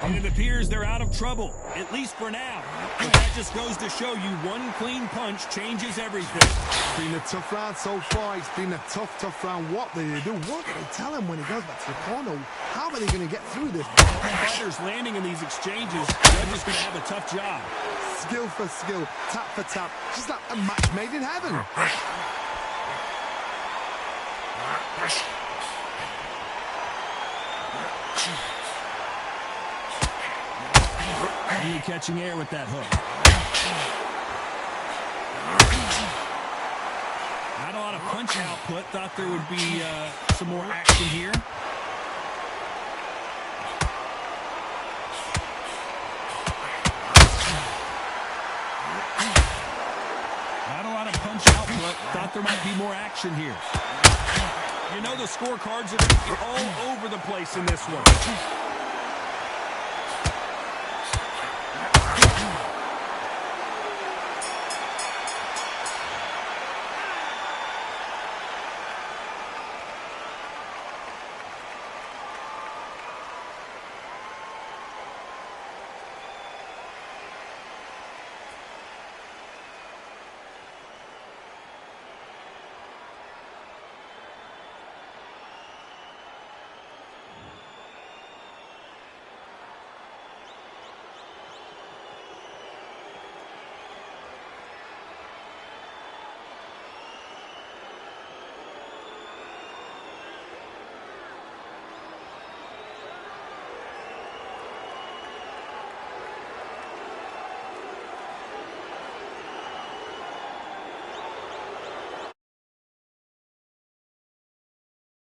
Speaker 2: And it appears they're out of trouble, at least for now. But that just goes to show you one clean punch changes everything.
Speaker 3: It's been a tough round so far. It's been a tough round. What do they do? What do they tell him when he goes back to the corner? How are they going to get through this?
Speaker 2: Fighters landing in these exchanges, they're just going to have a tough job.
Speaker 3: Skill for skill, tap for tap. Just like a match made in heaven.
Speaker 2: Really catching air with that hook. Not a lot of punch output. Thought there would be some more action here. Not a lot of punch output. Thought there might be more action here. You know the scorecards are all over the place in this one.